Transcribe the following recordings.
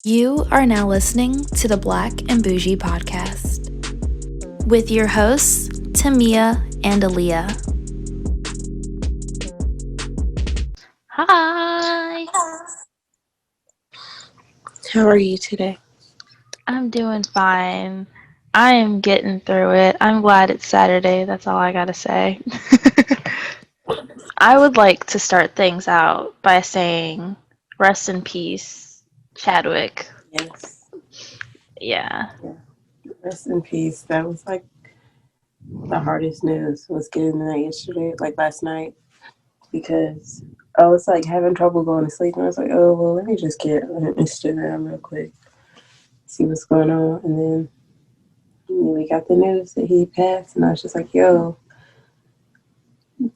You are now listening to the Black and Bougie podcast with your hosts, Tamia and Aaliyah. Hi, How are you today? I'm doing fine. I am getting through it. I'm glad it's Saturday. That's all I gotta say. I would like to start things out by saying rest in peace, Chadwick. Yes. Yeah. Yeah. Rest in peace. That was like the hardest news was getting that yesterday, like last night, because I was like having trouble going to sleep. And I was like, oh, well, let me just get on Instagram real quick, see what's going on. And then we got the news that he passed. And I was just like, yo,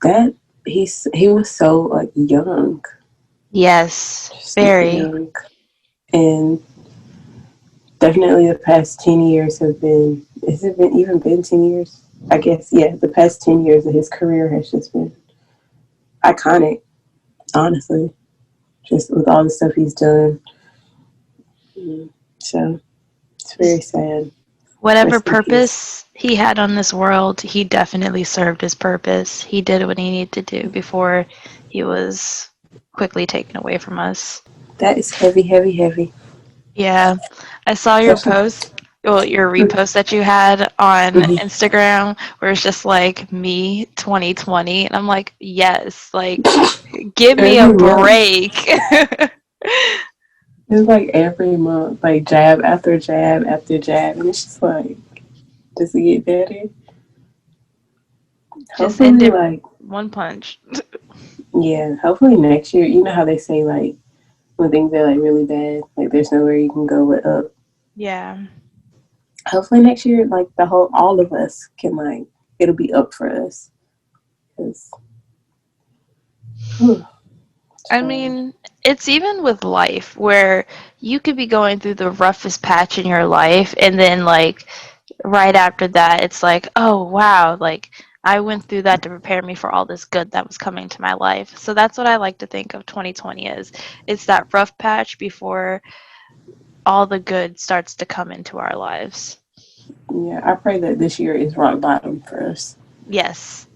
that he was so like young, Yes, super very. young. And definitely the past 10 years have been, has it been even been 10 years? I guess, yeah, the past 10 years of his career has just been iconic, honestly, just with all the stuff he's done. So it's very sad. Whatever Rest in peace. purpose he had on this world, he definitely served his purpose. He did what he needed to do before he was quickly taken away from us. That is heavy, heavy, heavy. Yeah, I saw your Especially, post, well, your repost that you had on mm-hmm. Instagram where it's just like me 2020 and I'm like, yes, like give me a Every month. break. It's like every month, like jab after jab after jab. And it's just like, does it get better? Just end Hopefully, it like, one punch. yeah, hopefully next year, you know how they say, like, when things are like really bad, like there's nowhere you can go but up. Yeah. Hopefully next year, like all of us can like, it'll be up for us. Cause, I mean, it's even with life where you could be going through the roughest patch in your life, and then, like, right after that, it's like, oh, wow, like, I went through that to prepare me for all this good that was coming to my life. So that's what I like to think of 2020 as. It's that rough patch before all the good starts to come into our lives. yeah, I pray that this year is rock bottom for us Yes.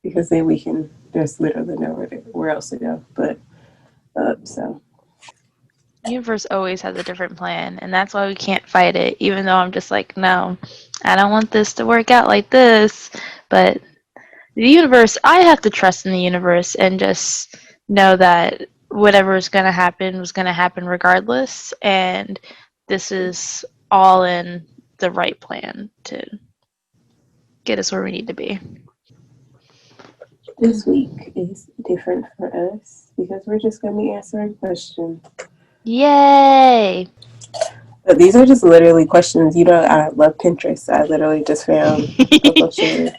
because then we can just literally know where else to go but up. So Universe always has a different plan, and that's why we can't fight it, even though I'm just like, no, I don't want this to work out like this. But the universe, I have to trust in the universe and just know that whatever is going to happen was going to happen regardless, and this is all in the right plan to get us where we need to be. this week is different for us because we're just going to be answering questions. Yay! But these are just literally questions. You know, I love Pinterest. I literally just found a bunch of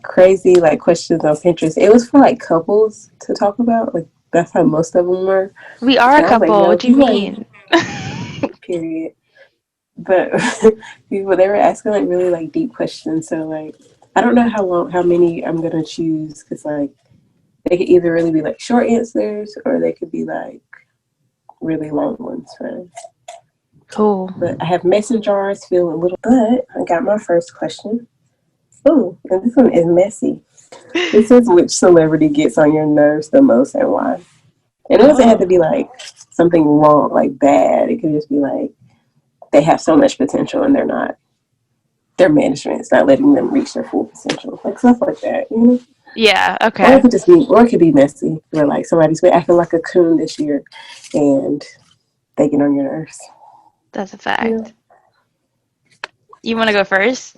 crazy like questions on Pinterest. It was for like couples to talk about. Like that's how most of them were. We are a And I was like, couple. no, What do you people are mean? period. But people they were asking like really like deep questions. So like I don't know how many I'm gonna choose because like they could either really be like short answers or they could be like really long ones for. Cool. But I have mason jars filled with little. But I got my first question. Oh, and this one is messy. It says which celebrity gets on your nerves the most and why. And it doesn't have to be Oh. like something wrong, like bad. It could just be like they have so much potential and their management is not letting them reach their full potential. Like stuff like that, you know? Yeah, Or it okay. could just be, or it could be messy, where like somebody's been acting like a coon this year and they get on your nerves. That's a You know? fact. You want to go first?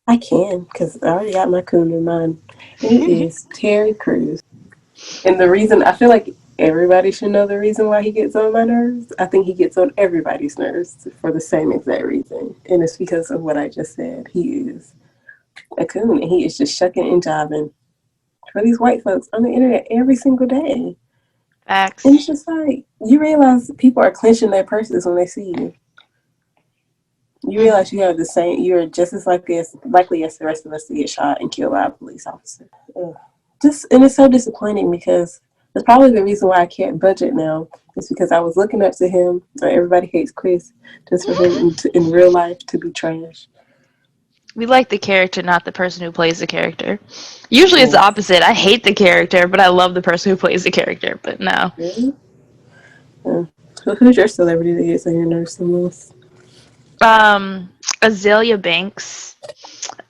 I can, because I already got my coon in mind. And it is Terry Crews. And the reason, I feel like everybody should know the reason why he gets on my nerves. I think he gets on everybody's nerves for the same exact reason. And it's because of what I just said. He is a coon and he is just shucking and jiving for these white folks on the internet every single day. And Facts. it's just like, you realize people are clenching their purses when they see you. You Mm. realize you have the same, you're just as likely as the rest of us to get shot and killed by a police officer. Ugh. And it's so disappointing because That's probably the reason why I can't budget now. It's because I was looking up to him. Everybody hates Chris just for him in real life to be trash. We like the character, not the person who plays the character. Usually it's the Yes. opposite. I hate the character, but I love the person who plays the character. But no. Really? Yeah. So who's your celebrity that gets on your nerves the most? Um, Azalea Banks.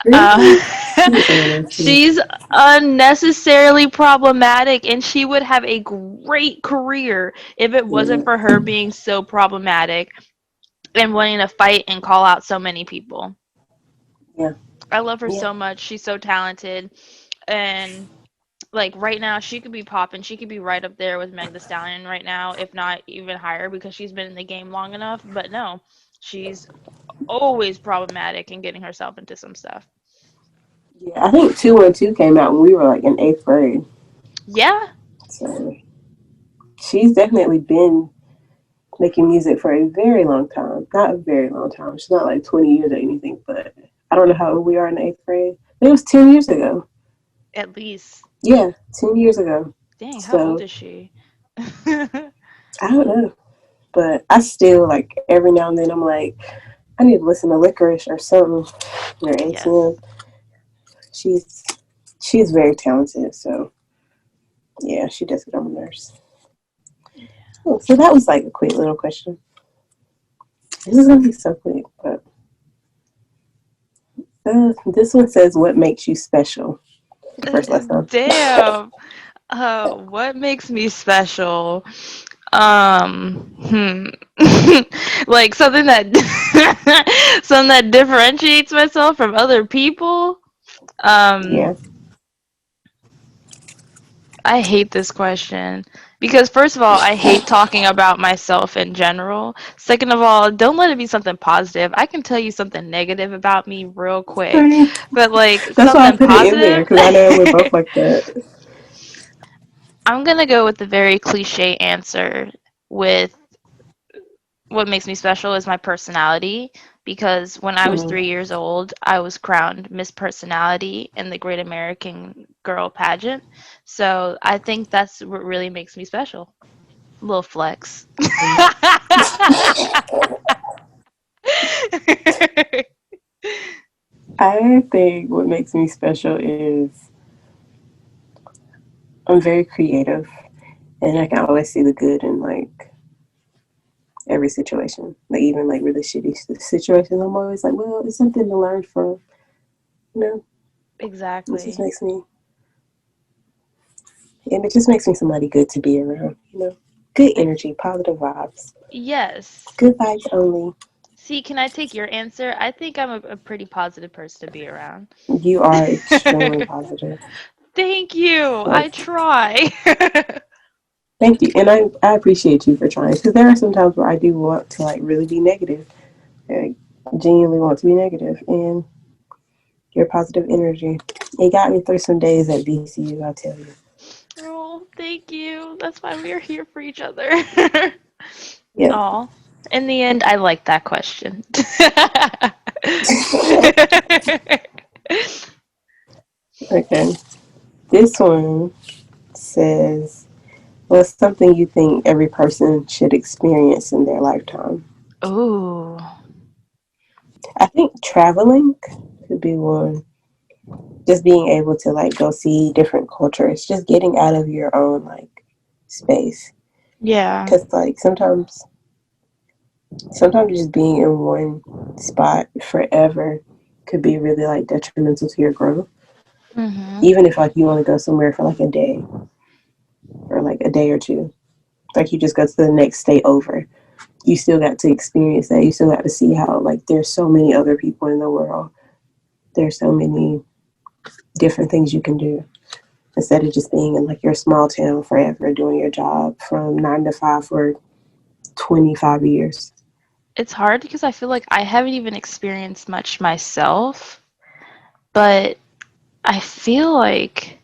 Really? Uh, She gets on my nerves too. she's unnecessarily problematic, and she would have a great career if it wasn't for Yeah. her being so problematic and wanting to fight and call out so many people. Yeah. I love her Yeah. so much. She's so talented, and like right now she could be popping. She could be right up there with Meg the Stallion right now, if not even higher, because she's been in the game long enough. But no, she's always problematic and getting herself into some stuff. Yeah. I think 212 came out when we were like in eighth grade. Yeah, So she's definitely been making music for a very long time. Not a very long time. She's not like 20 years or anything, but I don't know how old we are in eighth grade. It was 10 years ago. at least. Yeah, 10 years ago. Dang, how old So is she? I don't know. But I still, like, every now and then I'm like, I need to listen to Licorice or something or Yes. ATM. She's she's very talented, so yeah, she does get on my nerves. Oh, so that was like a quick little question. This is gonna be so quick, but this one says, "What makes you special?" First lesson. Damn. What makes me special? Hmm. Like something that something that differentiates myself from other people. Um, Yeah. I hate this question because first of all, I hate talking about myself in general. Second of all, don't let it be something positive. I can tell you something negative about me real quick, Right. but like That's why I something put it in there positive. because I know we're both like that. I'm gonna go with the very cliche answer with what makes me special is my personality because when I was Mm. 3 years old, I was crowned Miss Personality in the Great American Girl pageant. So I think that's what really makes me special. A little flex. I think what makes me special is I'm very creative and I can always see the good in like every situation. Like even like really shitty situations, I'm always like, well, it's something to learn from. You know, it just Exactly. makes me, and it just makes me somebody good to be around. You know, good energy, positive vibes, Yes. good vibes only. See, can I take your answer? I think I'm a pretty positive person to be around. You are extremely positive. Thank you. I Like, try. thank you, and I appreciate you for trying because there are some times where I do want to like really be negative, like genuinely want to be negative, and your positive energy. It got me through some days at VCU, I'll tell you. Oh, thank you. That's why we are here for each other. Yep. Oh, in the end, I like that question. Okay. This one says, what's something you think every person should experience in their lifetime? Ooh, I think traveling could be one. Just being able to like go see different cultures, just getting out of your own like space. yeah. Because like sometimes just being in one spot forever could be really like detrimental to your growth. Mhm. Even if like you want to go somewhere for like a day or like a day or two, like you just go to the next state over, you still got to experience that. You still got to see how like there's so many other people in the world. There's so many different things you can do instead of just being in like your small town forever doing your job from 9 to 5 for 25 years. It's hard because I feel like I haven't even experienced much myself, but I feel like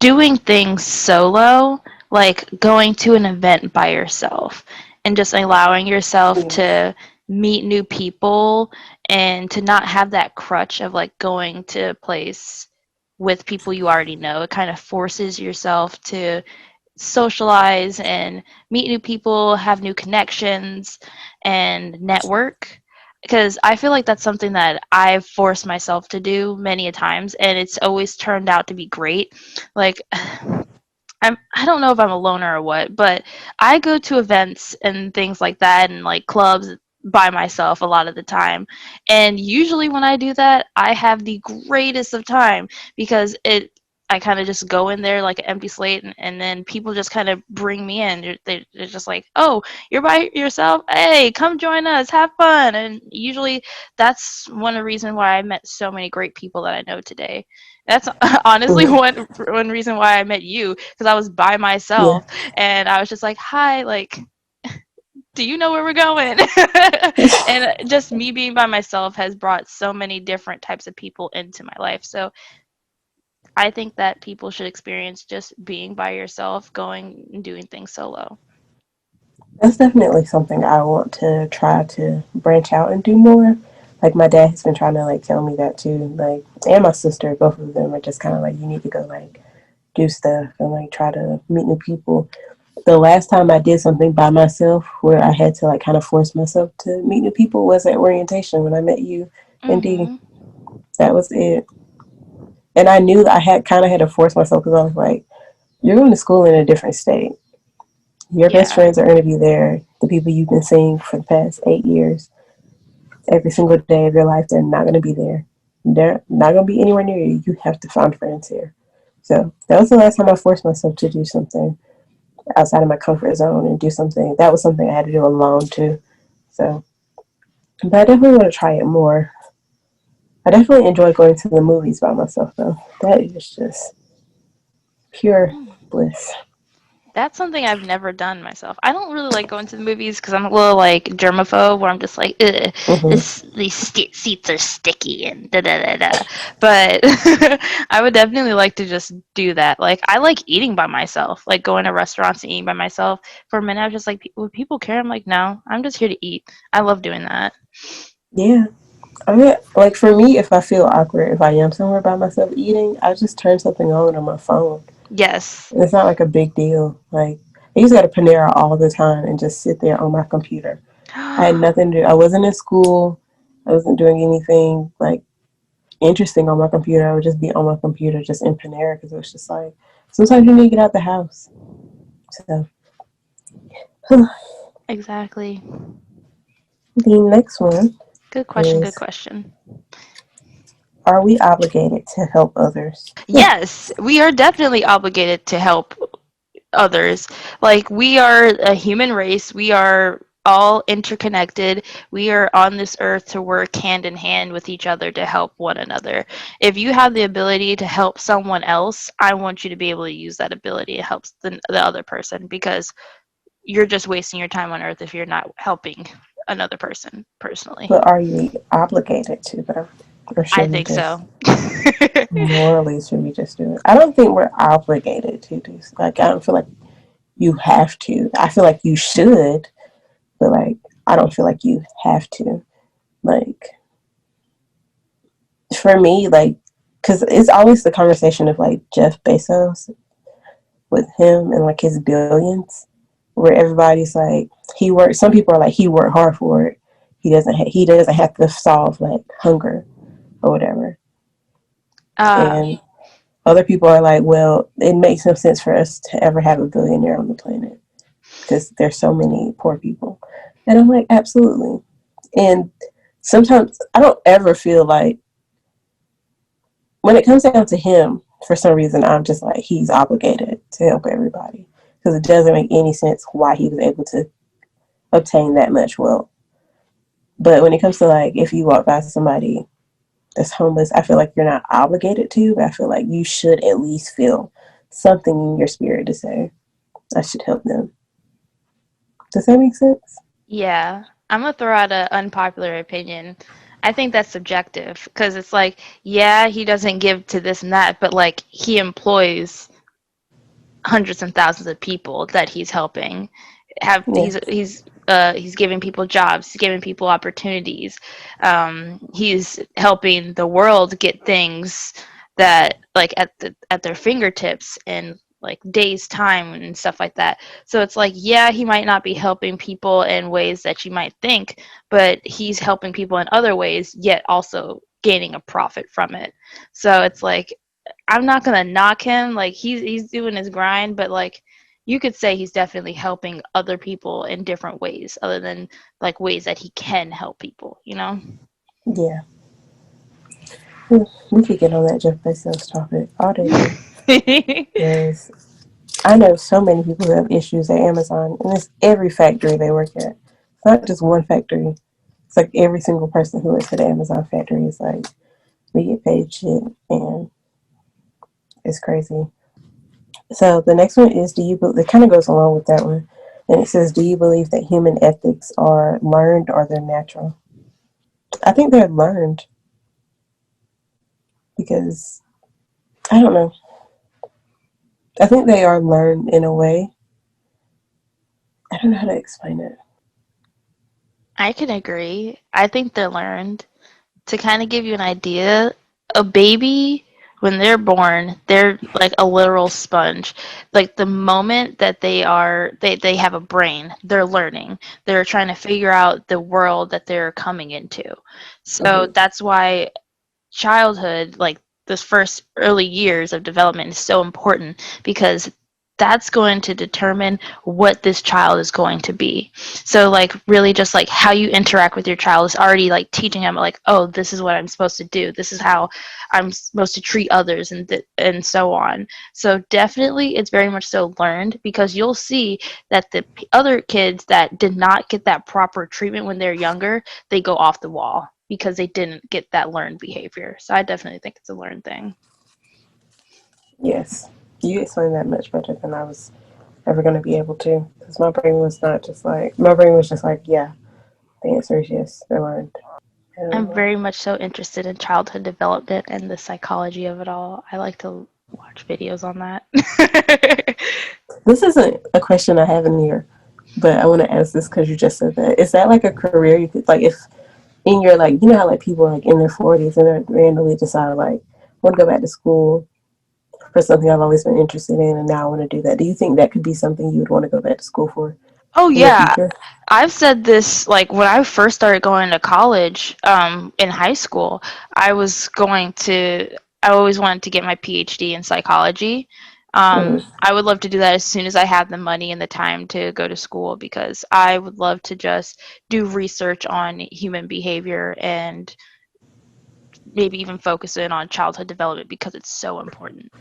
doing things solo, like going to an event by yourself and just allowing yourself Yes. to meet new people and to not have that crutch of like going to a place with people you already know. It kind of forces yourself to socialize and meet new people, have new connections, and network. Because I feel like that's something that I've forced myself to do many a times, and it's always turned out to be great. Like, I don't know if I'm a loner or what, but I go to events and things like that and like clubs by myself a lot of the time. And usually when I do that, I have the greatest of time because it I kind of just go in there like an empty slate, and then people just kind of bring me in. They're just like, "Oh, you're by yourself? Hey, come join us, have fun." And usually that's one of the reasons why I met so many great people that I know today. That's honestly Mhm. one reason why I met you, because I was by Yeah. myself and I was just like, "Hi, like, do you know where we're going?" And just me being by myself has brought so many different types of people into my life. So I think that people should experience just being by yourself, going and doing things solo. That's definitely something I want to try to branch out and do more. Like my dad has been trying to like tell me that too. Like, and my sister, both of them are just kind of like, you need to go like do stuff and like try to meet new people. The last time I did something by myself where I had to like kind of force myself to meet new people was at orientation when I met you and Dee. Mhm. That was it. And I knew that I had kind of had to force myself because I was like, you're going to school in a different state. Your best Yeah. friends are going to be there. The people you've been seeing for the past 8 years, every single day of your life, they're not going to be there. They're not going to be anywhere near you. You have to find friends here. So that was the last time I forced myself to do something outside of my comfort zone and do something. That was something I had to do alone too. So, but I definitely want to try it more. I definitely enjoy going to the movies by myself though. That is just pure bliss. That's something I've never done myself. I don't really like going to the movies because I'm a little like germaphobe, where I'm just like, ugh, Mm-hmm. seats are sticky and da da da da. But I would definitely like to just do that. Like, I like eating by myself, like going to restaurants and eating by myself. For a minute, I was just like, would people care? I'm like, no, I'm just here to eat. I love doing that. Yeah. I mean, like for me, if I feel awkward, if I am somewhere by myself eating, I just turn something on my phone. Yes. And it's not like a big deal. Like I used to go to Panera all the time and just sit there on my computer. I had nothing to do. I wasn't in school. I wasn't doing anything like interesting on my computer. I would just be on my computer just in Panera because it was just like sometimes you need to get out the house. So Exactly. the next one Good question. Good is, question. are we obligated to help others? Yeah. Yes, we are definitely obligated to help others. Like, we are a human race. We are all interconnected. We are on this earth to work hand in hand with each other to help one another. If you have the ability to help someone else, I want you to be able to use that ability to help the other person, because you're just wasting your time on earth if you're not helping another person personally. But are you obligated to though? Or I should we think just so. morally should we just do it? I don't think we're obligated to do, like I don't feel like you have to. I feel like you should, but like I don't feel like you have to. Like for me, like because it's always the conversation of like Jeff Bezos with him and like his billions, where everybody's like he worked. Some people are like he worked hard for it. He doesn't have to solve like hunger or whatever. uh, And other people are like, well, it makes no sense for us to ever have a billionaire on the planet because there's so many poor people. And I'm like, absolutely. And sometimes I don't ever feel like when it comes down to him, for some reason, I'm just like, he's obligated to help everybody because it doesn't make any sense why he was able to obtain that much wealth. But when it comes to like, if you walk by somebody that's homeless, I feel like you're not obligated to, but I feel like you should at least feel something in your spirit to say, I should help them. Does that make sense? yeah, I'm gonna throw out an unpopular opinion. I think that's subjective because it's like, yeah, he doesn't give to this and that, but like, he employs hundreds and thousands of people that he's helping. Have Yeah. he's giving people jobs, he's giving people opportunities. He's helping the world get things that like at their fingertips, and like days time and stuff like that. So it's like, yeah, he might not be helping people in ways that you might think, but he's helping people in other ways, yet also gaining a profit from it. So it's like, I'm not gonna knock him. Like he's doing his grind, but like you could say he's definitely helping other people in different ways, other than like ways that he can help people. You know? Yeah. We could get on that Jeff Bezos topic all day long. Yes. I know so many people who have issues at Amazon, and it's every factory they work at. It's not just one factory. It's like every single person who works at the Amazon factory is like, we get paid shit, and it's crazy. So the next one is, it kind of goes along with that one. And it says, do you believe that human ethics are learned or they're natural? I think they're learned because, I don't know. I think they are learned in a way. I don't know how to explain it. I can agree. I think they're learned. To kind of give you an idea, a baby, when they're born, they're like a literal sponge. Like the moment that they have a brain, they're learning. They're trying to figure out the world that they're coming into. So Mm-hmm. that's why childhood, like this first early years of development, is so important because that's going to determine what this child is going to be. So like really just like how you interact with your child is already like teaching them like, oh, this is what I'm supposed to do, this is how I'm supposed to treat others, and so on. So definitely it's very much so learned, because you'll see that the other kids that did not get that proper treatment when they're younger, they go off the wall because they didn't get that learned behavior. So I definitely think it's a learned thing. Yes. You explained that much better than I was ever going to be able to. Because my brain was just like, yeah, the answer is yes, they're learned. I'm Um, very much so interested in childhood development and the psychology of it all. I like to watch videos on that. this isn't a question I have in here, but I want to ask this because you just said that. Is that like a career you could, like, if in your, like, you know how, like, people are, like, in their 40s and they randomly decide, like, I want to go back to school for something I've always been interested in, and now I want to do that. Do you think that could be something you would want to go back to school for Oh in the yeah, future? I've said this like when I first started going to college, in high school, I was going to, I always wanted to get my PhD in psychology. Mm-hmm. I would love to do that as soon as I have the money and the time to go to school, because I would love to just do research on human behavior and maybe even focus in on childhood development because it's so important.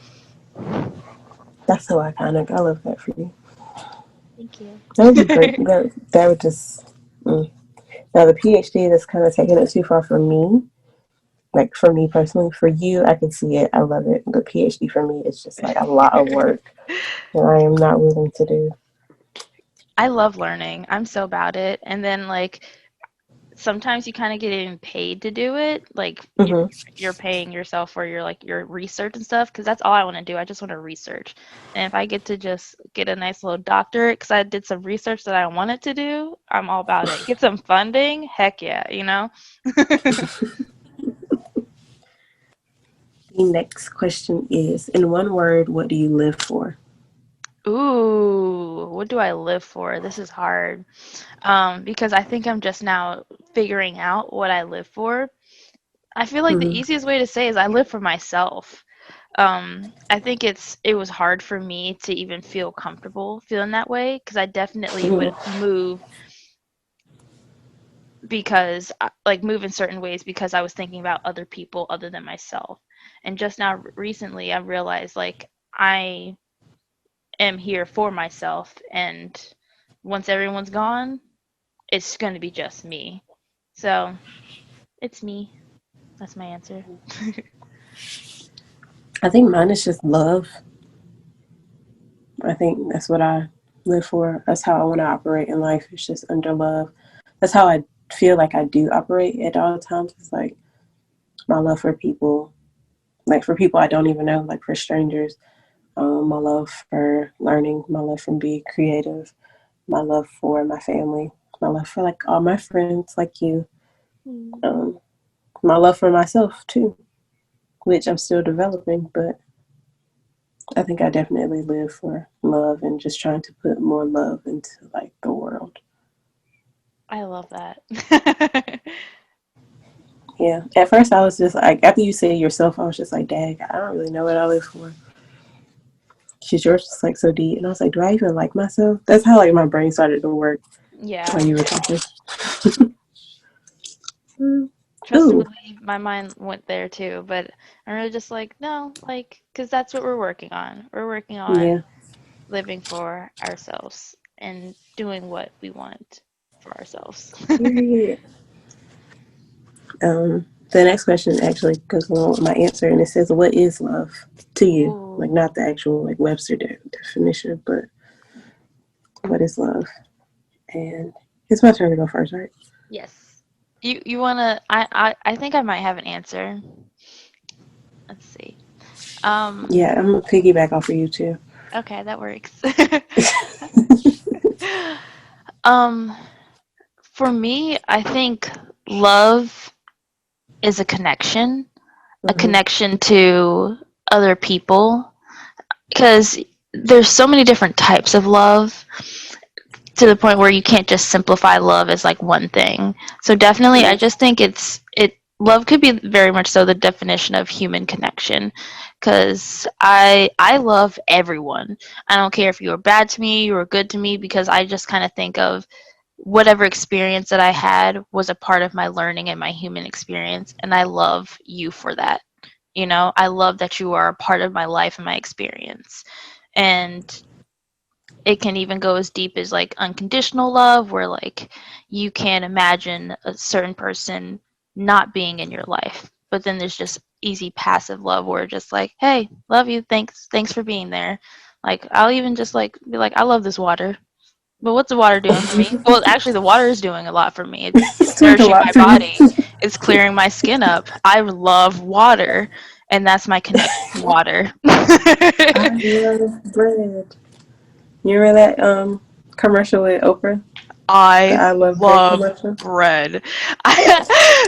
That's so iconic. I love that for you. Thank you. That would be great. That would just. Mm. Now, the PhD, that's kind of taking it too far for me. Like, for me personally, for you, I can see it. I love it. The PhD for me is just like a lot of work that I am not willing to do. I love learning. I'm so bad at it. And then like sometimes you kind of get even paid to do it. Like Mm-hmm. you're paying yourself for your like your research and stuff, because that's all I want to do. I just want to research. And if I get to just get a nice little doctorate because I did some research that I wanted to do, I'm all about it. Get some funding, heck yeah, you know? The next question is, in one word, what do you live for? Ooh, what do I live for? This is hard. Because I think I'm just now figuring out what I live for. I feel like the Mm-hmm. easiest way to say is I live for myself. I think it was hard for me to even feel comfortable feeling that way, because I definitely would Mm-hmm. move because like move in certain ways because I was thinking about other people other than myself. And just now recently I realized like I am here for myself, and once everyone's gone, it's going to be just me. So, it's me. That's my answer. I think mine is just love. I think that's what I live for. That's how I want to operate in life. It's just under love. That's how I feel like I do operate at all times. It's like my love for people, like for people I don't even know, like for strangers. My love for learning, my love for being creative, my love for my family, my love for like all my friends, like you. Mm. Um, my love for myself too, which I'm still developing, but I think I definitely live for love and just trying to put more love into like the world. I love that. Yeah. At first, I was just like, after you say yourself, I was just like, dang, I don't really know what I live for. Cause yours was like so deep, and I was like, do I even like myself? That's how like my brain started to work Yeah. while you were talking. Trust and Ooh, believe, my mind went there too, but I'm really just like, no, like, because that's what we're working on. We're working yeah, on living for ourselves and doing what we want for ourselves. period. The next question actually goes along with my answer, and it says, "What is love to you?" Like Ooh. not the actual like Webster definition, but what is love? And it's my turn to go first, right? Yes. You wanna I think I might have an answer. Let's see. Um Yeah, I'm gonna piggyback off of you too. okay, that works. um for me, I think love is a Mm-hmm. connection to other people because there's so many different types of love to the point where you can't just simplify love as like one thing. So definitely I Yeah. just think it love could be very much so the definition of human connection cuz I love everyone. I don't care if you were bad to me, you were good to me because I just kind of think of whatever experience that I had was a part of my learning and my human experience and I love you for that. You know, I love that you are a part of my life and my experience. And it can even go as deep as like unconditional love where like you can't imagine a certain person not being in your life, but then there's just easy passive love where just like, hey, love you, thanks for being there. Like I'll even just like be like, I love this water, but what's the water doing for me? Well, actually the water is doing a lot for me. It's It's doing a nourishing lot my for you. body, it's clearing my skin up. I love water, and that's my connection to water. I love bread. You remember that commercial with Oprah? The I I love bread love commercial? bread.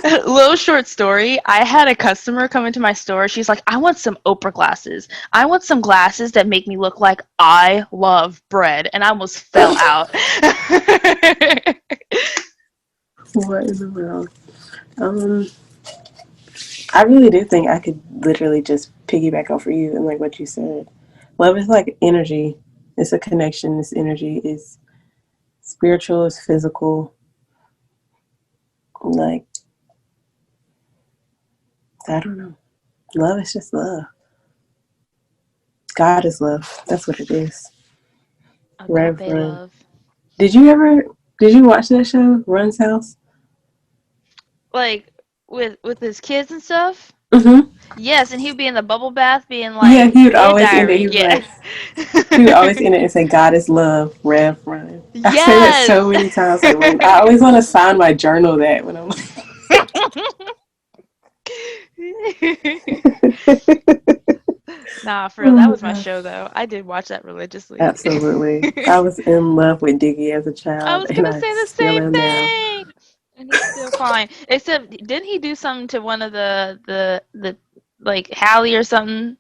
Little short story. I had a customer come into my store. She's like, I want some Oprah glasses. I want some glasses that make me look like I love bread. And I almost fell out. What in the world? Um, I really do think I could literally just piggyback off of you and like what you said. Love is like energy. It's a connection. It's energy. It's spiritual. It's physical. Like I don't know. Love is just love. God is love. That's what it is. Agape Reverend. love. Did you ever? Did you watch that show, Run's House? Like with his kids and stuff? Mm-hmm. Yes, and he'd be in the bubble bath being Yeah, like, he would dear always end it. diary. He was Yeah. like, he would always end it and say, "God is love, Rev Run." I say that so Yes. many times. Like when I always want to sign my journal that when I'm like, Nah, for real, that oh was my gosh, show though. I did watch that religiously. absolutely. I was in love with Diggy as a I child, was and gonna I say the still same am now. thing. And he's still fine. Except didn't he do something to one of the like Hallie or something?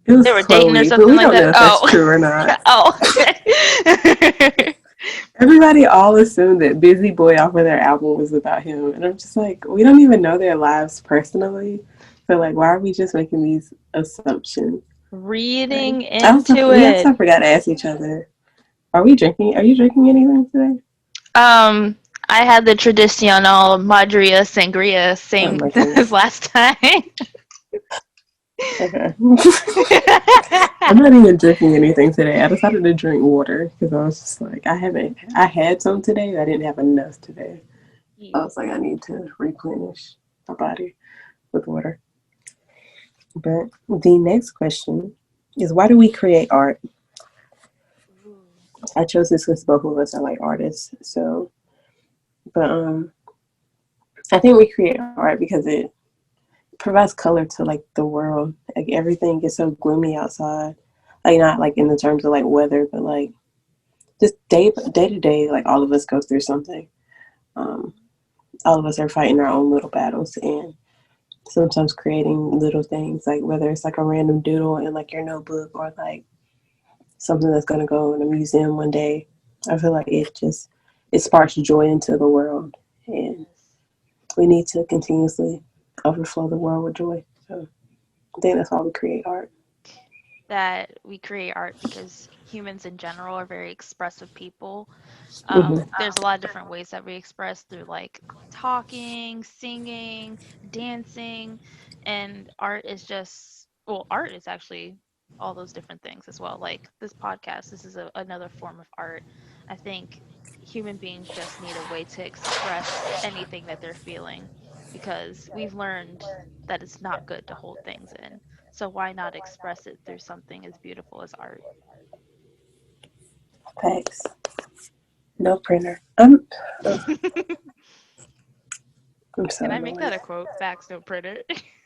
It They was were dating or Chloe, but something we like don't that? know if that's Oh. true or not. Oh, okay. Everybody all assumed that Busy Boy off of their album was about him, and I'm just like, we don't even know their lives personally. So like, why are we just making these assumptions? Like, Reading I also into we it. also forgot to ask each other, are we drinking? Are you drinking anything today? Um, I had the traditional Madria Sangria, Oh same my as goodness. last time. Okay. I'm not even drinking anything today. I decided to drink water because I was just like, I had some today. I didn't have enough today. I was like, I need to replenish my body with water. But the next question is, why do we create art? I chose this because both of us are like artists. So, but I think we create art because it provides color to like the world. Like everything gets so gloomy outside. Like not like in the terms of like weather, but like just day to day. Like all of us go through something. Um, all of us are fighting our own little battles, and sometimes creating little things, like whether it's like a random doodle in like your notebook or like something that's going to go in a museum one day. I feel like it sparks joy into the world, and Yes. we need to continuously overflow the world with joy. So I think that's why we create art. That we create art because humans in general are very expressive people. Mm-hmm. There's a lot of different ways that we express through like talking, singing, dancing, and art is just, well, art is actually all those different things as well. Like this podcast, this is another form of art. I think human beings just need a way to express anything that they're feeling because we've learned that it's not good to hold things in. So why not express it through something as beautiful as art? Thanks. No printer. I'm so Can I make that annoyed. a quote? Facts, no printer.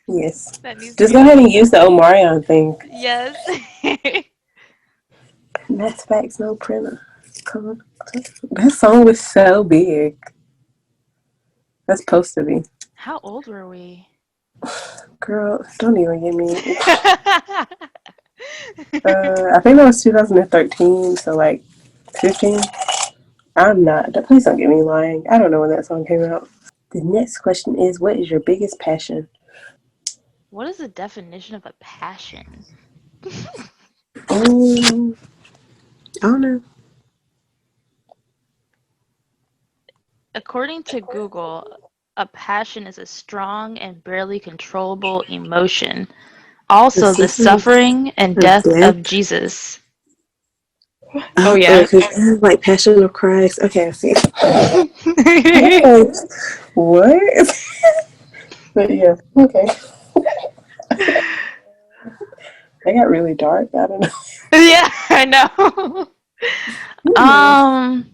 Yes. That needs to Just be go a ahead and use the Omarion thing. yes. That's facts, no printer. Come on. That song was so big. That's supposed to be. How old were we? Girl, don't even get me. I think that was 2013, so like 15. I'm not. Please don't get me lying. I don't know when that song came out. The next question is, what is your biggest passion? What is the definition of a passion? I don't know. According to Google, a passion is a strong and barely controllable emotion. Also, The the secret suffering and of death of death. Jesus. Oh, Oh, yeah. because like Passion of Christ. Okay, I see. Okay. What? But yeah, okay. They got really dark. I don't know. Yeah, I know. Hmm. Um,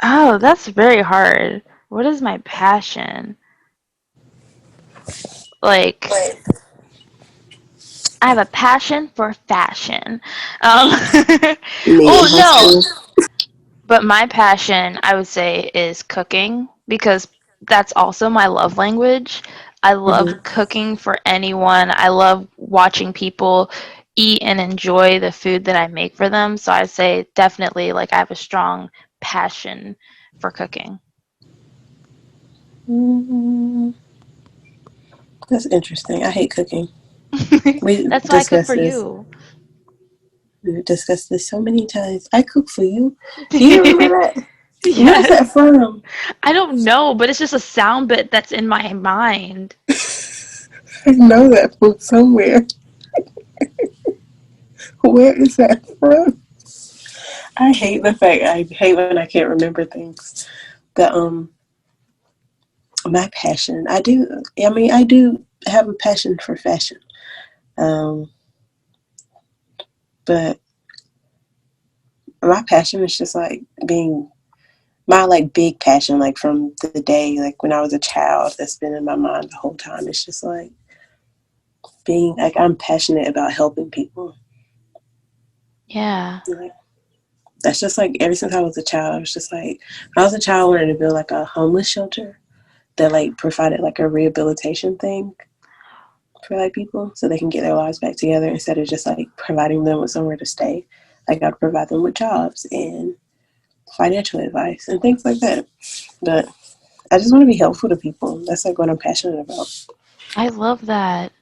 oh, that's very hard. What is my passion? Like, I have a passion for fashion. Me in Oh high no, school. but my passion, I would say, is cooking because that's also my love language. I love Hmm. cooking for anyone. I love watching people eat and enjoy the food that I make for them. So I'd say definitely like I have a strong passion for cooking. Hmm. That's interesting. I hate cooking. We That's why I cook for discussed this. you. We've discussed this so many times. I cook for you. Do you remember that? Where's Yes. that from? I don't know, but it's just a sound bit that's in my mind. I know that from somewhere. Where is that from? I hate the fact I hate when I can't remember things. The my passion. I do. I mean, I do have a passion for fashion. Um, but my passion is just like being my like big passion, like from the day like when I was a child. That's been in my mind the whole time. It's just like being like I'm passionate about helping people. Yeah. Like that's just like ever since I was a child. I was just like when I was a child, I wanted to build like a homeless shelter that like provided like a rehabilitation thing for like people so they can get their lives back together instead of just like providing them with somewhere to stay. Like I'd provide them with jobs and financial advice and things like that. But I just want to be helpful to people. That's like what I'm passionate about. I love that.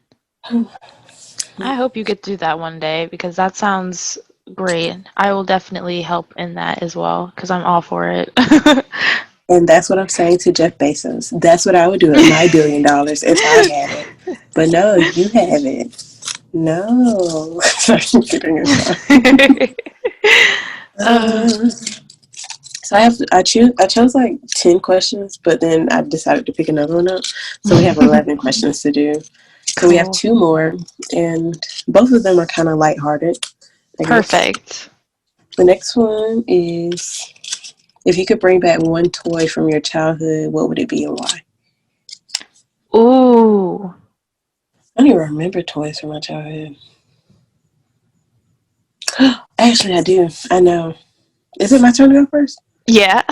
I hope you get to do that one day because that sounds great. I will definitely help in that as well because I'm all for it. And that's what I'm saying to Jeff Bezos. That's what I would do with my $1 billion if I had it. But no, you have it. No. I'm kidding aside. uh, Um, so I chose like 10 questions, but then I decided to pick another one up. So we have 11 questions to do. So we have cool. two more, and both of them are kind of lighthearted, I guess. Perfect. The next one is, if you could bring back one toy from your childhood, what would it be and why? Ooh. I don't even remember toys from my childhood. Actually, I do. I know. Is it my turn to go first? Yeah.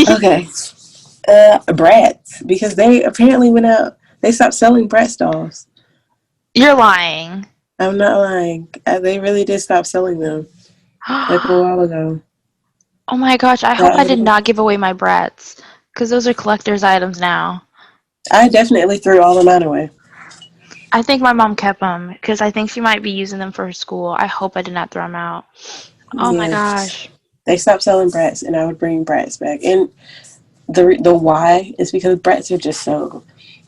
Okay. Brats, because they apparently went out. They stopped selling Bratz dolls. You're lying. I'm not lying. They really did stop selling them like a while ago. Oh my gosh, I hope I did not give away my brats. Because those are collector's items now. I definitely threw all of mine away. I think my mom kept them because I think she might be using them for her school. I hope I did not throw them out. Oh my Yeah, gosh. they stopped selling Bratz, and I would bring Bratz back. And the why is because Bratz are just so.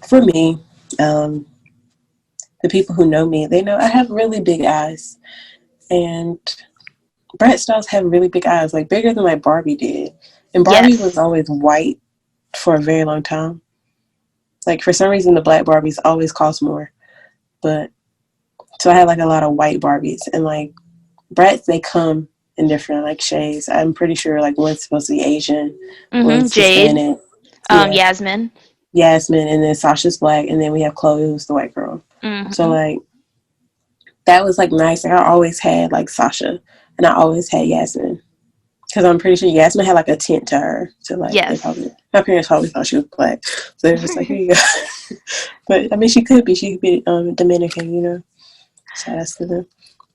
For me, um, the people who know me, they know I have really big eyes, and Bratz dolls have really big eyes, like bigger than like Barbie did. And Barbie was Yes. always white for a very long time. Like for some reason, the black Barbies always cost more, but so I had like a lot of white Barbies, and like Bratz, they come in different like shades. I'm pretty sure like one's supposed to be Asian, one's Jade. Hispanic. Yeah, Yasmin. Yasmin, and then Sasha's black, and then we have Chloe, who's the white girl. So Mm-hmm. like that was like nice. Like I always had like Sasha, and I always had Yasmin because I'm pretty sure Yasmin had like a tint to her. So like they Yes. probably my parents probably thought she was black, so they were just like, here you go. But I mean, she could be. She could be Dominican, you know. Shout out to them.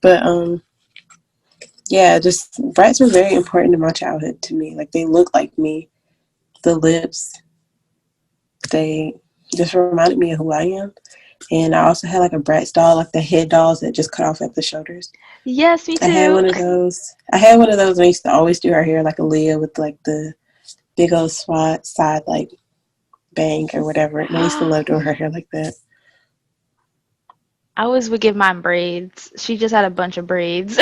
But yeah, just brats were very important in my childhood to me. Like they look like me. The lips, they just reminded me of who I am. And I also had like a Bratz doll, like the head dolls that just cut off at the shoulders. Yes, me I had too. one of those. I had one of those. And I used to always do her hair like a Leah with like the big old swat side like bang or whatever. And I used to love doing her hair like that. I always would give mine braids. She just had a bunch of braids.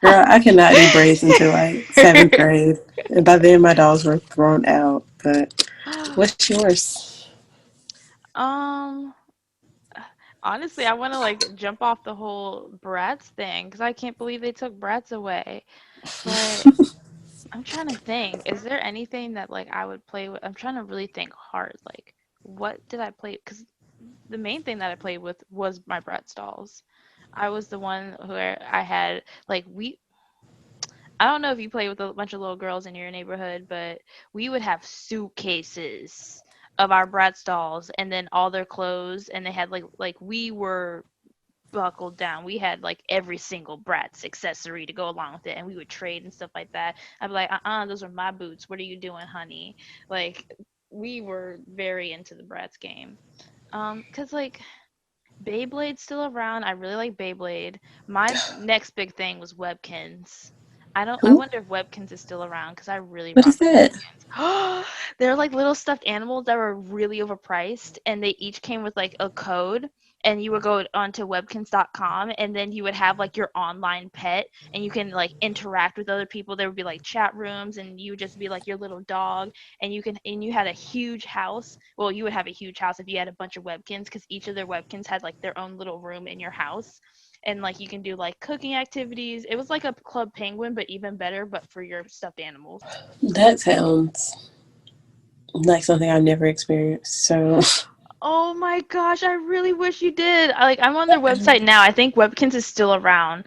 Girl, I cannot do braids until like seventh grade. And by then my dolls were thrown out. But what's yours? um, Honestly, I want to like jump off the whole Bratz thing because I can't believe they took Bratz away. But I'm trying to think, is there anything that like I would play with? I'm trying to really think hard. Like, what did I play? Because the main thing that I played with was my Bratz dolls. I was the one where I had like I don't know if you play with a bunch of little girls in your neighborhood, but we would have suitcases of our Bratz dolls and then all their clothes, and they had like we were buckled down. We had like every single Bratz accessory to go along with it, and we would trade and stuff like that. I'd be like, those are my boots. What are you doing, honey? Like we were very into the Bratz game. 'Cause like Beyblade's still around. I really like Beyblade. My next big thing was Webkins. I Who? wonder if Webkins is still around because I really What is rock with that? Webkins. They're like little stuffed animals that were really overpriced, and they each came with like a code. And you would go onto webkins.com, and then you would have like your online pet, and you can like interact with other people. There would be like chat rooms, and you would just be like your little dog, and you had a huge house. Well, you would have a huge house if you had a bunch of Webkins, because each of their Webkins had like their own little room in your house, and like you can do like cooking activities. It was like a Club Penguin, but even better, but for your stuffed animals. That sounds like something I've never experienced. So Oh my gosh, I really wish you did. I'm on their website now. I think Webkins is still around.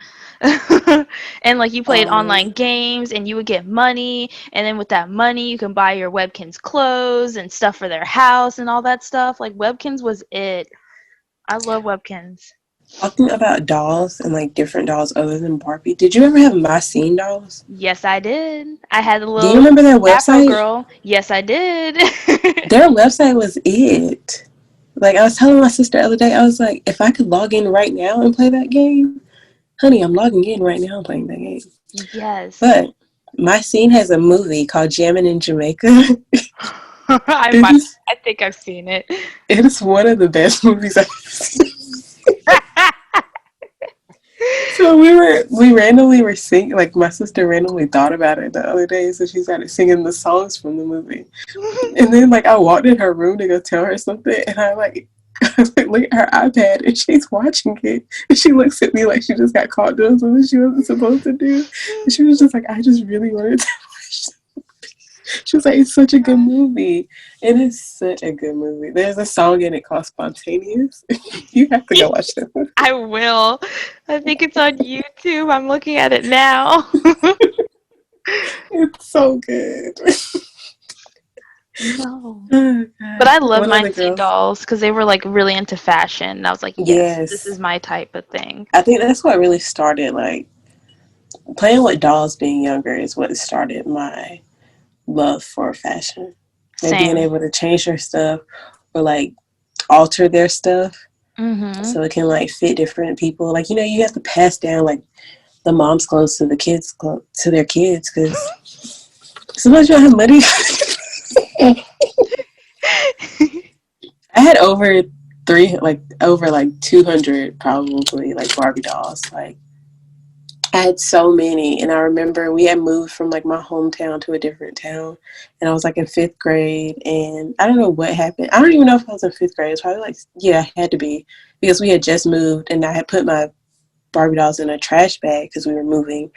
And like you played um, online games and you would get money, and then with that money you can buy your Webkins clothes and stuff for their house and all that stuff. Like Webkins was it. I love Webkins. talking about dolls and like different dolls other than Barbie, did you ever have My Scene dolls? Yes, I did. I had a Do you little remember their Afro website? girl. Yes, I did. Their website was it. Like I was telling my sister the other day, I was like, if I could log in right now and play that game, honey, I'm logging in right now and playing that game. Yes. But My Scene has a movie called Jammin' in Jamaica. it is I think I've seen it. it is one of the best movies I've ever seen. So we randomly were singing, like my sister randomly thought about it the other day, so she started singing the songs from the movie. And then like I walked in her room to go tell her something, and I like look at her iPad and she's watching it, and she looks at me like she just got caught doing something she wasn't supposed to do, and she was just like, I just really wanted to watch. She was like, it's such a good movie. It is such a good movie. There's a song in it called Spontaneous. You have to go watch that movie. I will. I think it's on YouTube. I'm looking at it now. It's so good. No. Oh But god. I love One my of the auntie girls. dolls because they were like really into fashion. And I was like, yes, this is Yes. my type of thing. I think that's what really started, like, playing with dolls being younger is what started my love for fashion. Like, being Same. able to change their stuff or, like, alter their stuff Mm-hmm. so it can, like, fit different people. Like, you have to pass down, like, the mom's clothes to the kids' to their kids because sometimes you don't have money. I had over like 200 probably like Barbie dolls. Like I had so many, and I remember we had moved from like my hometown to a different town, and I was like in fifth grade, and I don't know what happened. I don't even know if I was in fifth grade. It was probably like, yeah, I had to be because we had just moved, and I had put my Barbie dolls in a trash bag because we were moving.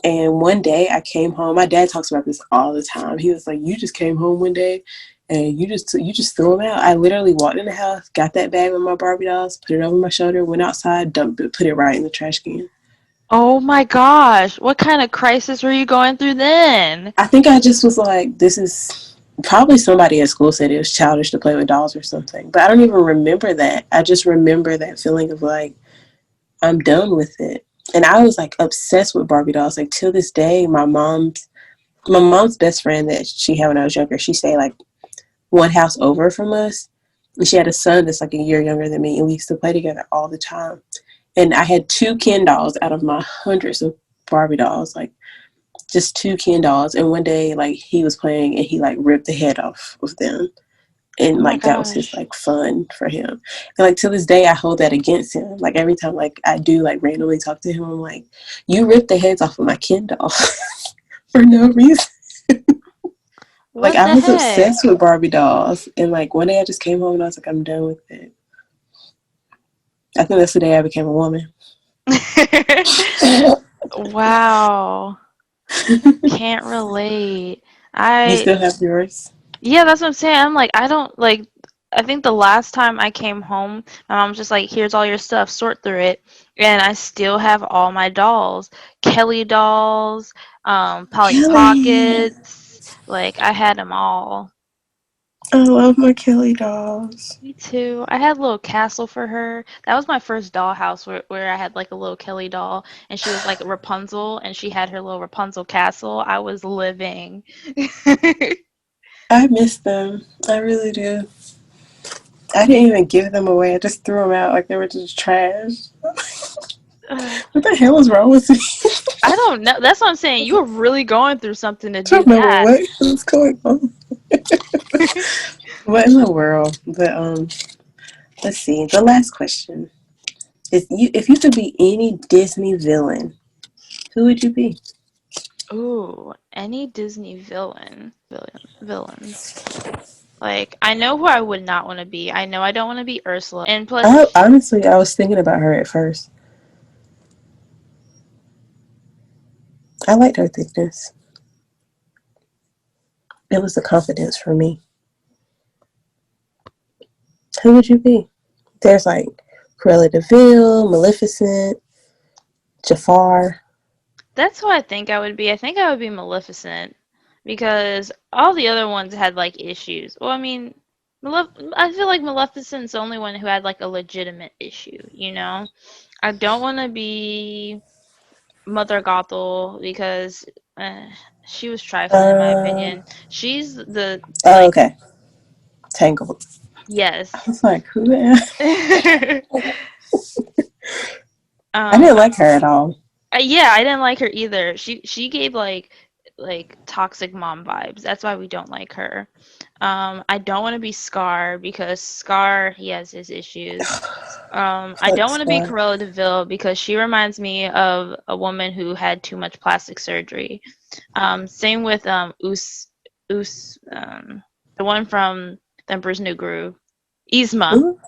And one day I came home. My dad talks about this all the time. He was like, "You just came home one day, and you just threw them out." I literally walked in the house, got that bag with my Barbie dolls, put it over my shoulder, went outside, dumped it, put it right in the trash can. Oh my gosh. What kind of crisis were you going through then? I think I just was like, "This is." Probably somebody at school said it was childish to play with dolls or something, but I don't even remember that. I just remember that feeling of like, I'm done with it. And I was like obsessed with Barbie dolls. Like till this day, my mom's best friend that she had when I was younger, she stayed like one house over from us. And she had a son that's like a year younger than me, and we used to play together all the time. And I had two Ken dolls out of my hundreds of Barbie dolls, like just two Ken dolls. And one day, like he was playing and he like ripped the head off of them, Oh and my like that was his gosh. like fun for him. And like to this day, I hold that against him. Like every time like I do like randomly talk to him, I'm like, "You ripped the heads off of my Ken doll for no reason." Like What I the was heck? obsessed with Barbie dolls, and like one day I just came home and I was like, I'm done with it. I think that's the day I became a woman. Wow. Can't relate. You I still have yours? Yeah, that's what I'm saying. I'm like, I don't like. I think the last time I came home, my mom was just like, "Here's all your stuff, sort through it," and I still have all my dolls, Kelly dolls, Polly Kelly. Pockets. Like I had them all. I love my Kelly dolls. Me too. I had a little castle for her. That was my first dollhouse where I had like a little Kelly doll, and she was like Rapunzel, and she had her little Rapunzel castle. I was living. I miss them. I really do. I didn't even give them away. I just threw them out like they were just trash. What the hell is wrong with me? I don't know. That's what I'm saying. You were really going through something to I do don't know that. what is going on. What in the world? But let's see. The last question is: if you could be any Disney villain, who would you be? Ooh, any Disney villains. Like, I know who I would not want to be. I know I don't want to be Ursula. And plus, Honestly, I was thinking about her at first. I liked her thickness. It was the confidence for me. Who would you be? There's like Cruella de Vil, Maleficent, Jafar. that's who I think I would be. I think I would be Maleficent because all the other ones had like issues. Well, I mean, I feel like Maleficent's the only one who had like a legitimate issue, you know? I don't want to be Mother Gothel because uh, she was trifling in my Uh, opinion. She's the oh, like okay. Tangled. I yes. was like, who am I um didn't like her at all. yeah, I didn't like her either. She gave like toxic mom vibes. That's why we don't like her. I don't want to be Scar because Scar he has his issues. I Fuck don't want to be Scar. Cruella de Vil because she reminds me of a woman who had too much plastic surgery. Same with the one from The Emperor's New Groove, Yzma. Ooh,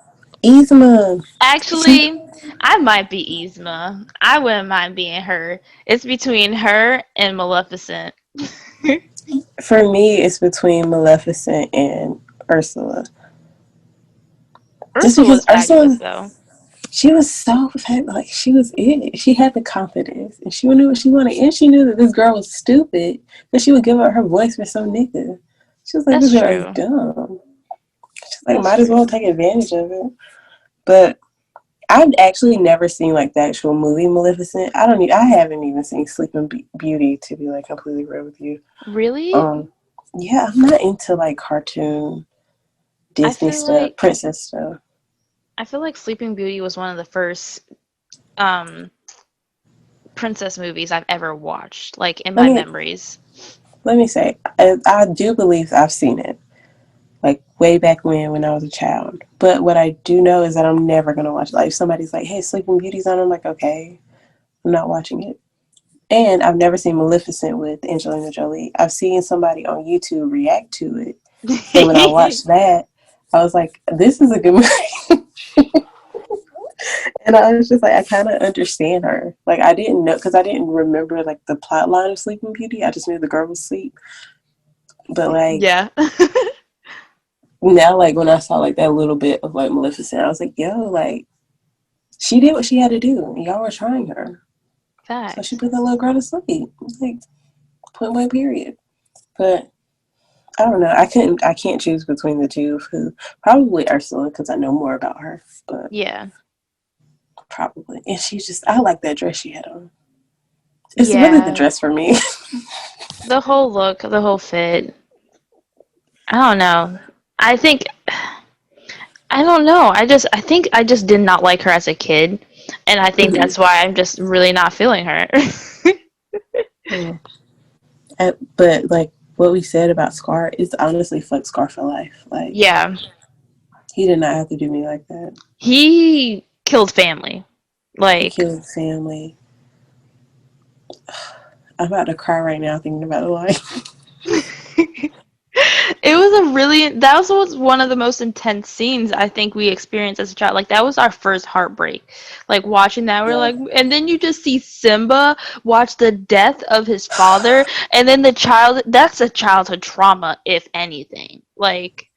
Yzma. See, Actually, I might be Yzma. I wouldn't mind being her. It's between her and Maleficent. for me, it's between Maleficent and Ursula. Just Ursula because was fabulous Ursula, though. she was so like she was it. She had the confidence, and she knew what she wanted, and she knew that this girl was stupid, but she would give up her voice for some nigga. She was like, That's this girl is true. dumb. She's like, That's might as well true. take advantage of it. But I've actually never seen like the actual movie Maleficent. I haven't even seen Sleeping Beauty, to be like completely real with you. Really? Um, yeah, I'm not into like cartoon I Disney feel stuff, like princess stuff. I feel like Sleeping Beauty was one of the first um princess movies I've ever watched, like in Let my me memories. let me say, I do believe I've seen it like way back when I was a child. But what I do know is that I'm never gonna watch it. Like if somebody's like, "Hey, Sleeping Beauty's on," I'm like, "Okay, I'm not watching it." And I've never seen Maleficent with Angelina Jolie. I've seen somebody on YouTube react to it, and when I watched that, I was like, "This is a good movie." And I was just like, I kind of understand her. Like I didn't know because I didn't remember like the plot line of Sleeping Beauty. I just knew the girl was asleep. But like Yeah. now, like when I saw like that little bit of like Maleficent, I was like, yo, like she did what she had to do. Y'all were trying her, so she Facts. put that little girl to sleep. Like point blank period. But I don't know. I can't choose between the two. Who probably Ursula because I know more about her. But Yeah. probably, and she just I like that dress she had on. It's really the Yeah. dress for me. The whole look, the whole fit. I don't know. I think I don't know. I think I just did not like her as a kid, and I think Mm-hmm. that's why I'm just really not feeling her. Yeah. But like what we said about Scar is honestly fuck Scar for life. Like Yeah. he did not have to do me like that. He killed family. He Like killed his family. I'm about to cry right now thinking about it. Like it was a really that was one of the most intense scenes I think we experienced as a child. Like that was our first heartbreak. Like watching that, we're yeah. like, and then you just see Simba watch the death of his father, and then the child. That's a childhood trauma, if anything. Like,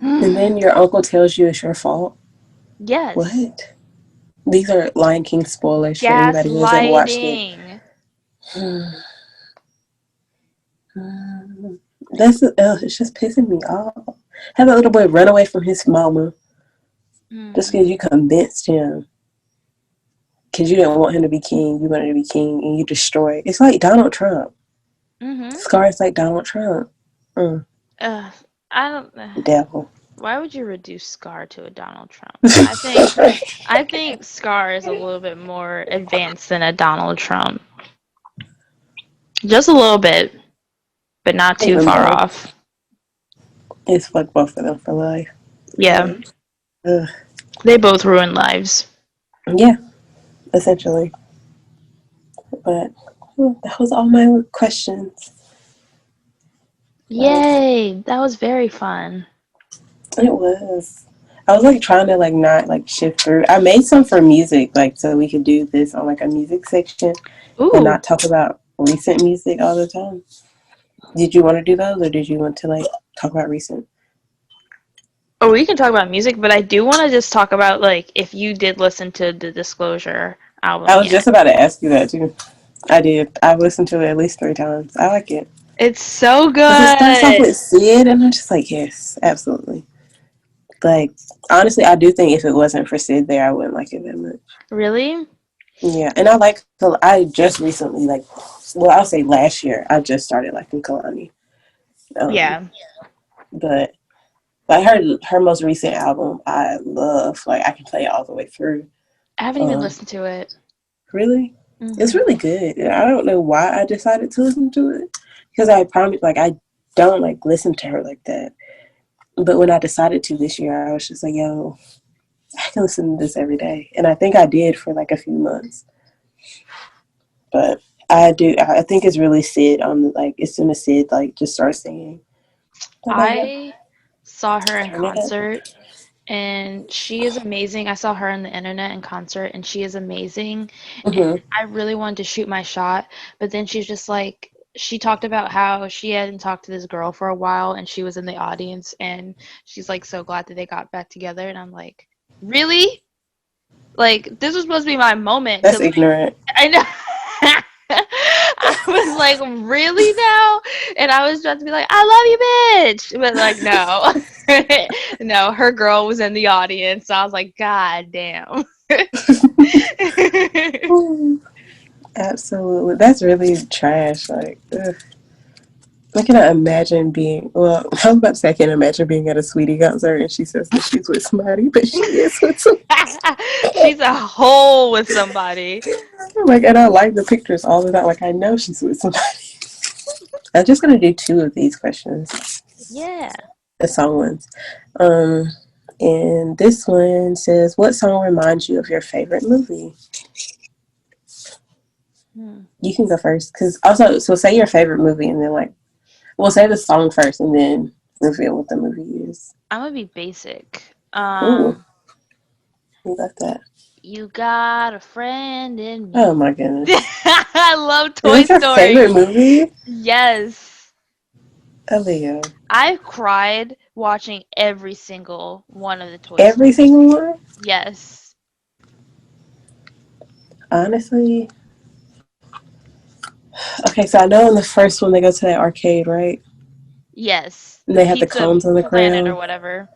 And then your uncle tells you it's your fault. yes, What? These are Lion King spoilers for anybody who hasn't watched it. gaslighting. It's just pissing me off. Have that little boy run away from his mama just Mm-hmm. because you convinced him. Because you didn't want him to be king, you wanted to be king, and you destroy. It's like Donald Trump. Mm-hmm. Scar is like Donald Trump. Mm, I don't. devil. Why would you reduce Scar to a Donald Trump? I think Scar is a little bit more advanced than a Donald Trump. Just a little bit, but not Hate too them far both. off. It's fuck both of them for life. Yeah, But, ugh. they both ruin lives. Yeah, essentially. But that was all my questions. Like Yay! That was very fun. it was. I was like trying to like not like shift through. I made some for music, like so we could do this on like a music section and Ooh. not talk about recent music all the time. Did you want to do those or did you want to like talk about recent? Oh, we can talk about music, but I do want to just talk about like if you did listen to the Disclosure I album was yet. just about to ask you that too. I did. I've listened to it at least 3 times. I like it. It's so Because it starts off good. with Sid, and I'm just like, yes, absolutely. Like, honestly, I do think if it wasn't for Sid there, I wouldn't like it that much. Really? Yeah, and I like, I just recently, like, well, I'll say last year, I just started liking Kalani. Um, Yeah. but like her most recent album, I love. Like, I can play it all the way through. I haven't even Um, listened to it. really, it's Mhm. really good. I don't know why I decided to listen to it because I promise, like, I don't like listen to her like that. But when I decided to this year, I was just like, yo, I can listen to this every day. And I think I did for like a few months. But I think it's really Sid on like, as soon as Sid like just starts singing. I'm like, yeah, I saw her in turn it up. concert and she is amazing. I saw her on the internet in concert and she is amazing. And Mm-hmm. I really wanted to shoot my shot, but then she's just like she talked about how she hadn't talked to this girl for a while and she was in the audience and she's like so glad that they got back together and I'm like, "Really? Like this was supposed to be my moment to That's like ignorant. I know I was like, really now? And I was about to be like, I love you, bitch. But like, no. No, her girl was in the audience. So I was like, God damn. Absolutely. That's really trash. Like, ugh. I cannot imagine being, well, I was about to say I can't imagine being at a Sweetie concert and she says that she's with somebody, but she is with somebody. She's a hole with somebody. Like, and I like the pictures all the time. Like, I know she's with somebody. I'm just going to do two of these questions, Yeah. the song ones. Um, and this one says, what song reminds you of your favorite movie? You can go first. Because also, so say your favorite movie and then, like, we'll say the song first and then reveal what the movie is. I'm gonna be basic. Ooh, we got that. You got a friend in me. Oh my goodness. I love Is Toy this your Story. favorite movie? Yes. Aaliyah. I've cried watching every single one of the Toy Every Stories. single one? Yes. Honestly. Okay, so I know in the first one they go to that arcade, right? Yes. And The they have the Pizza cones on the Planet or ground. whatever.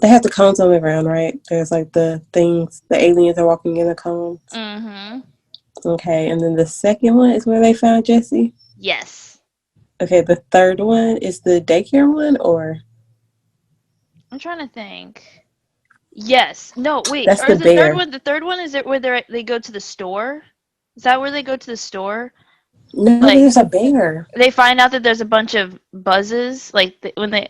They have the cones on the ground, right? There's like the things, the aliens are walking in the cones. Mm-hmm. Okay, and then the second one is where they found Jesse. Yes. Okay, the third one is the daycare one, or I'm trying to think. Yes. No, wait. that's Or the is the third bear. one? The third one is it where they go to the store? Is that where they go to the store? No, Like there's a bear. they find out that there's a bunch of buzzes. Like when they.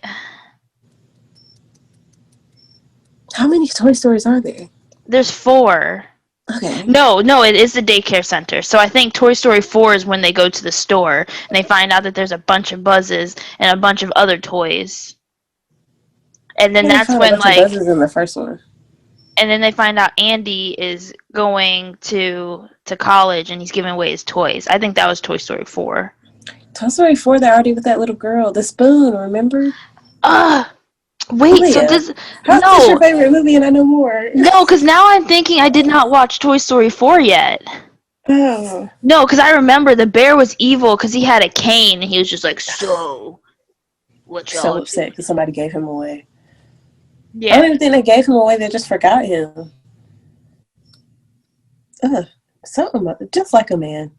How many Toy Stories are there? There's four. Okay. No, it is the daycare center. So I think Toy Story 4 is when they go to the store and they find out that there's a bunch of buzzes and a bunch of other toys. And then Yeah, they that's found a when bunch of like buzzes in the first one. and then they find out Andy is going to college and he's giving away his toys. I think that was Toy Story 4. Toy Story 4, they're already with that little girl, the spoon, remember? Uh wait, so Leah, this how's this your no. favorite movie and I know more? No, cuz now I'm thinking I did not watch Toy Story 4 yet. Oh, No, cuz I remember the bear was evil cuz he had a cane and he was just like, "So, what so y'all upset doing?" because somebody gave him away. I don't Yeah. even think they gave him away, they just forgot him. Ugh, something just like a man.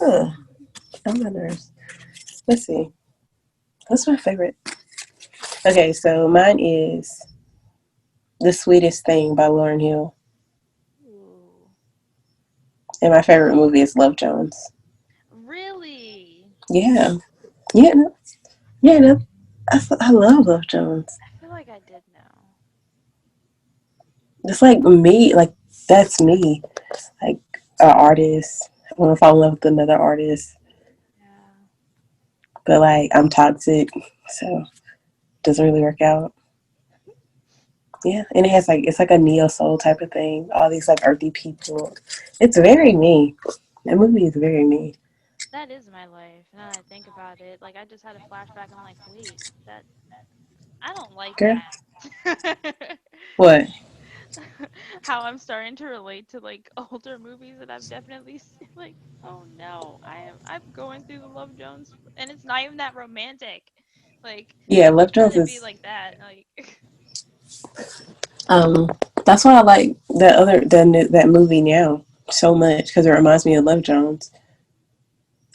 Ugh, on my nerves. Let's see. What's my favorite? Okay, so mine is The Sweetest Thing by Lauryn Hill. Ooh. And my favorite movie is Love Jones. Really? Yeah. Yeah, no. Yeah, no. I love Love Jones. I feel like I did know. It's like me, like, that's me. Like, an artist. I want to fall in love with another artist. Yeah. But, like, I'm toxic. So, it doesn't really work out. Yeah, and it has like it's like a neo soul type of thing. All these like earthy people. It's very me. That movie is very me. That is my life. Now that I think about it, like I just had a flashback and I'm like, wait, that I don't like Girl, that. what? How I'm starting to relate to like older movies that I've definitely seen. Like, oh no, I'm going through the Love Jones, and it's not even that romantic. Like, Yeah, I'm Love trying Jones to be is like that. Like, um. That's why I like that movie now so much because it reminds me of Love Jones.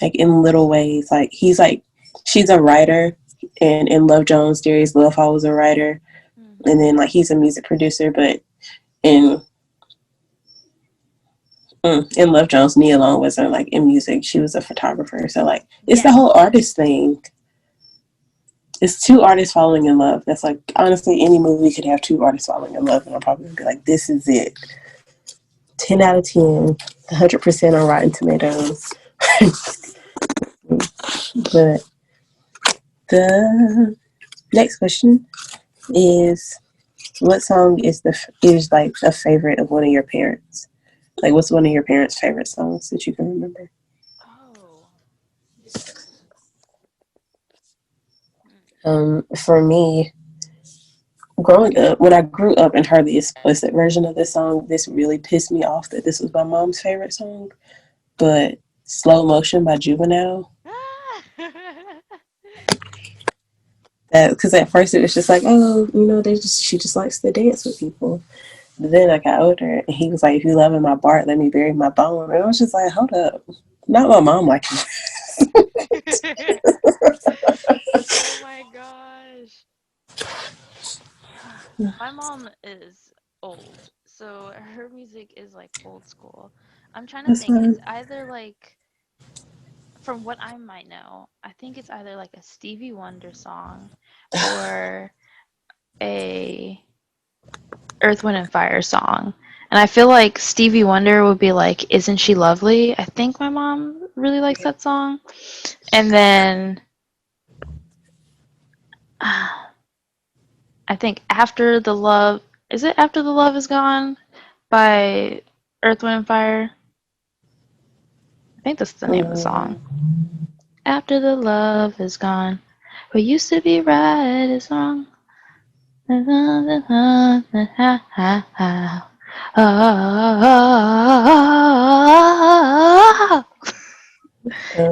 Like in little ways, like he's like she's a writer, and in Love Jones, Darius Love was a writer, and then like he's a music producer, but in in Love Jones, Nia Long wasn't like in music; she was a photographer. So like it's the yes, whole artist thing. It's two artists falling in love. That's like honestly, any movie could have two artists falling in love, and I'm probably gonna be like, this is it. 10 out of 10, 100% on Rotten Tomatoes. But the next question is, what song is like a favorite of one of your parents? Like, what's one of your parents' favorite songs that you can remember? oh, For me, growing up, when I grew up and heard the explicit version of this song, this really pissed me off that this was my mom's favorite song. But Slow Motion by Juvenile. Ah! That because at first it was just like, oh, she just likes to dance with people. But then I got older, and he was like, if you loving my Bart, let me bury my bone. And I was just like, hold up, not my mom like Oh my gosh. My mom is old, so her music is like old school. I'm trying to That's think. It's fine. either like, from what I might know, I think it's either like a Stevie Wonder song or a Earth, Wind, and Fire song. And I feel like Stevie Wonder would be like, Isn't She Lovely? I think my mom really likes that song. And then I think After the Love, is it After the Love Is Gone by Earth, Wind, and Fire? I think that's the name of the song. Mm, After the love is gone, what used to be right is wrong.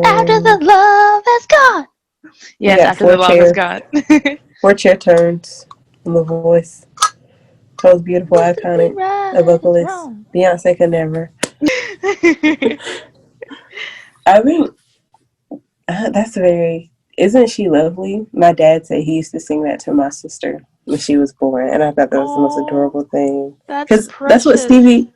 After the um, love is gone. we Yes, got after the love is gone. four chair turns in the voice. Most beautiful, Used to be iconic, a right is vocalist. wrong. Beyonce could never. I think that's very. Isn't she lovely? My dad said he used to sing that to my sister when she was born, and I thought that was the most Oh, adorable thing. that's Because that's what precious. Stevie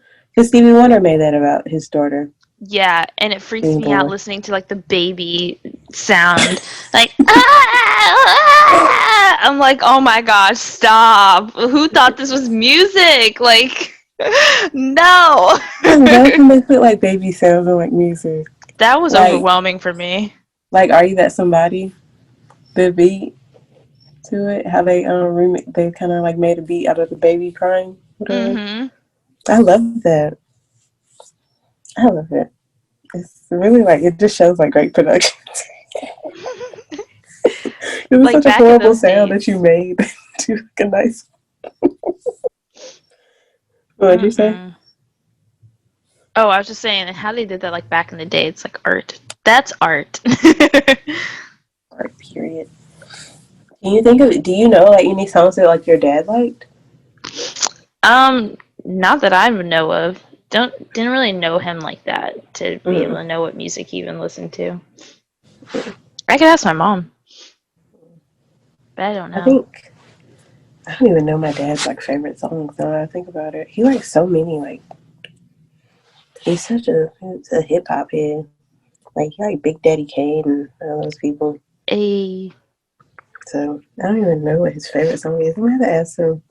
Wonder made that about his daughter Yeah, and it freaks being me out born. listening to like the baby sound. Like, ah! I'm like, oh my gosh, stop. Who thought this was music? Like, no. I love when they put like baby sounds and like music. That was Like, overwhelming for me. Are you that somebody? The beat to it, how they kind of like made a beat out of the baby crying, whatever. Mm-hmm. I love that. I love it. It's really like it just shows like great production. It was Like such a back in horrible those sound that you days. made to like a nice. What'd you say? Mm-mm. Oh, I was just saying how they did that like back in the day. It's like art. That's art. Art period. Can you think of it? Do you know like any songs that like your dad liked? Not that I know of. Didn't really know him like that to be able Mm. to know what music he even listened to. I could ask my mom, but I don't I know. think I don't even know my dad's like favorite songs. Now that I think about it, he likes so many. Like he's a hip hop head. Like he like Big Daddy Kane and all those people. A So I don't even know what his favorite song is. I'm gonna have to ask him.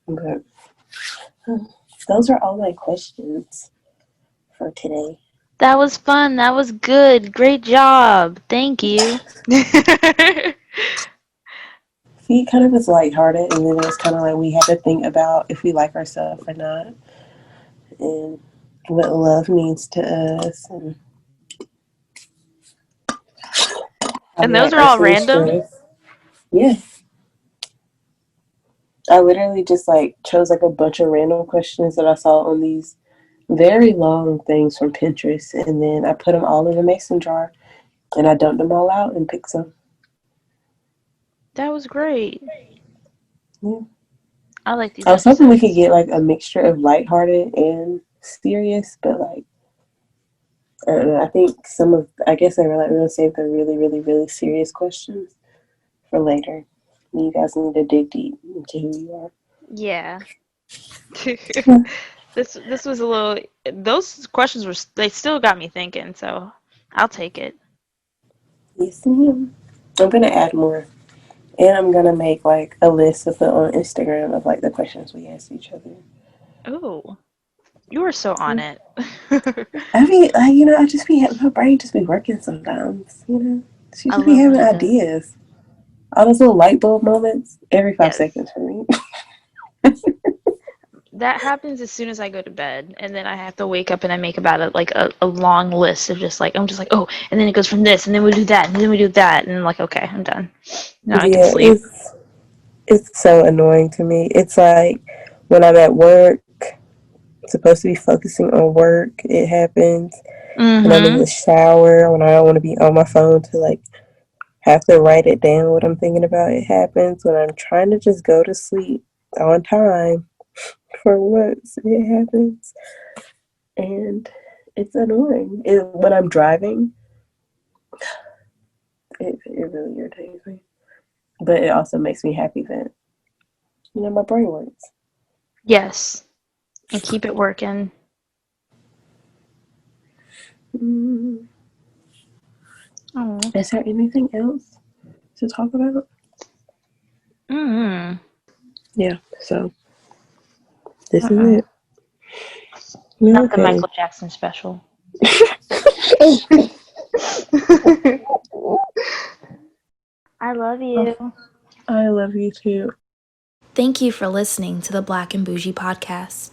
But those are all my questions for today. That was fun. That was good. Great job. Thank you. See, kind of was lighthearted, and then it was kind of like we had to think about if we like ourselves or not, and what love means to us, and how And we those like are all personally random? stress. Yeah, I literally just like chose like a bunch of random questions that I saw on these very long things from Pinterest, and then I put them all in a mason jar, and I dumped them all out and picked some. That was great. Yeah. I like these I was hoping we could episodes. get like a mixture of lighthearted and serious, but like I don't know. I think I guess they were like, we're gonna save the really, really, really serious questions for later. You guys need to dig deep into who you Yeah. are. This was a little, those questions were, they still got me thinking, so I'll take it. Yes, ma'am. I'm gonna add more, and I'm gonna make like a list to put on Instagram of like the questions we ask each other. Oh, you were so on Yeah. it. I mean, I just be my brain just be working sometimes. She I just be love when having it does. ideas. All those little light bulb moments every five Yes. seconds for me. That happens as soon as I go to bed, and then I have to wake up and I make about it like a long list of just like, I'm just like, oh, and then it goes from this, and then we do that, and then we do that, and I'm like, okay, I'm done. Now I can Yeah, sleep. it's so annoying to me. It's like when I'm at work supposed to be focusing on work, it happens. When I'm in Mm-hmm. the shower, when I don't want to be on my phone to like have to write it down what I'm thinking about, it happens. When I'm trying to just go to sleep on time, for once, it happens. And it's annoying. When I'm driving, it really irritates me. But it also makes me happy that, my brain works. Yes. And keep it working. Mm. Oh. Is there anything else to talk about? Mm-hmm. Yeah, so this is Uh-uh. it. Not the Okay. Michael Jackson special. I love you. I love you too. Thank you for listening to the Black and Bougie podcast.